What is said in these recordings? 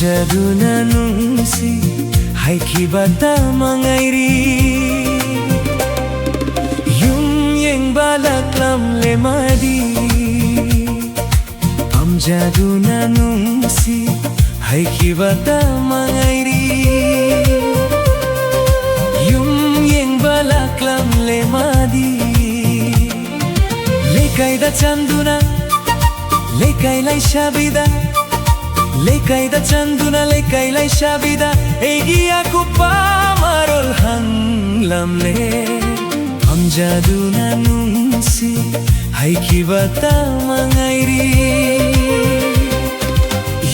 ꯄꯥꯝꯖꯗꯨꯅ ꯅꯨꯡꯁꯤ ꯍꯥꯏꯈꯤꯕ ꯇꯃꯉꯥꯏꯔꯤ ꯌꯨꯝ ꯌꯦꯡꯕ ꯂꯥꯛꯂꯝꯂꯦ ꯃꯥꯗꯤ ꯄꯥꯝꯖꯗꯨꯅ ꯅꯨꯡꯁꯤ ꯍꯥꯏꯈꯤꯕ ꯇꯃꯉꯥꯏꯔꯤ ꯌꯨꯝ ꯌꯦꯡꯕ ꯂꯥꯛꯂꯝꯂꯦ ꯃꯥꯗꯤ ꯂꯩꯀꯥꯏꯗ ꯆꯪꯗꯨꯅ ꯂꯩꯀꯥꯏ ꯂꯩꯁꯥꯕꯤꯗ ꯂꯩꯀꯥꯏꯗ ꯆꯪꯗꯨꯅ ꯂꯩꯀꯥꯏ ꯂꯩꯁꯥꯕꯤꯗ ꯑꯩꯒꯤ ꯑꯀꯨꯞꯄ ꯃꯔꯣꯜ ꯍꯪꯂꯝꯂꯦ ꯄꯥꯝꯖꯗꯨꯅ ꯅꯨꯡꯁꯤ ꯍꯥꯏꯈꯤꯕ ꯇꯃꯉꯥꯏꯔꯤ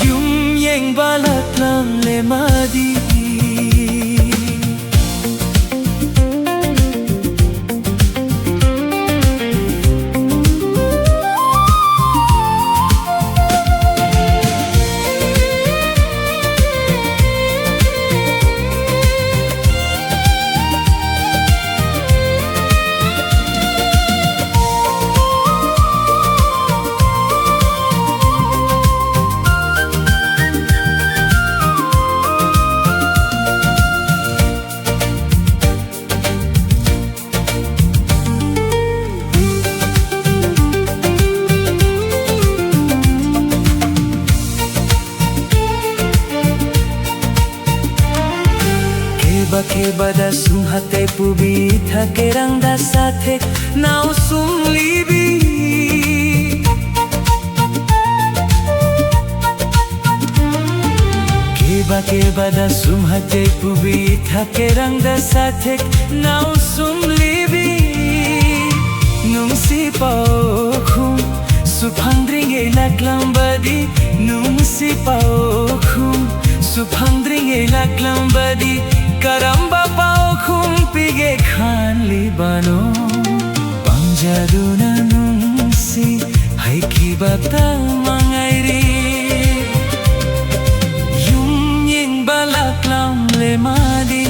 ꯌꯨꯝ ꯌꯦꯡꯕ ꯂꯥꯛꯂꯝꯂꯦ ꯃꯥꯗꯤ Kebada sumhate pubi thakerangda sathe nau sumlibi Kebada sumhate pubi thakerangda sathe nau sumlibi Nungsi paukhum suphandringe laklambadi Nungsi paukhum suphandringe laklambadi Karamba paukhum pige khanli bano Pamjaduna nungsi haikiba tmangayri Yum yengba laklamle madi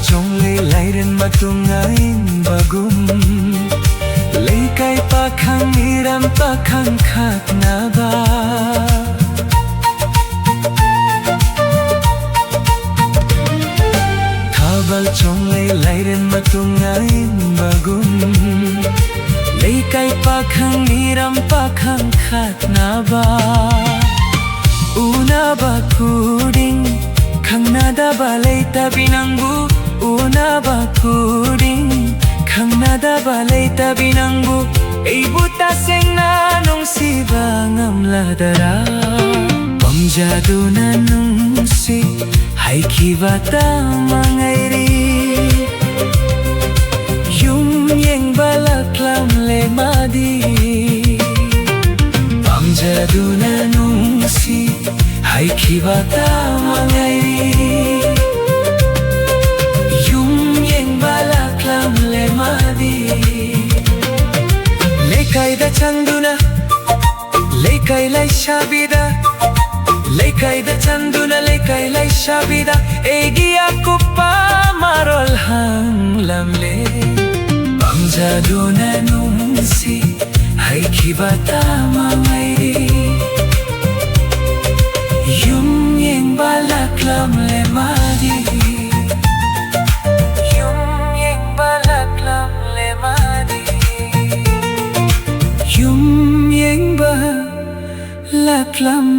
Chongle lairen matungain bagum Leikai pakhang niram pakhang khatnaba Thabal chongle lairen matungain bagum Leikai pakhang niram pakhang khatnaba Unaba kuding Khangnada balai tabinangbu Unaba kuding Khangnada balai tabinangbu Eibu tasengna nungsiba ngamladara Pamjaduna nungsi haikiba tmangayri Yum yengba laklamle madi Pamjaduna nungsi haikiba tmangayri Yum yengba laklamle madi Leikaida chanduna Leikai laishabida Leikaida chanduna Leikai laishabida Egi akuppa marol hanglamle Pamjaduna nungsi haikiba tmangayri Yum yengba laklamle madi Yum yengba laklamle madi Yum yengba laklamle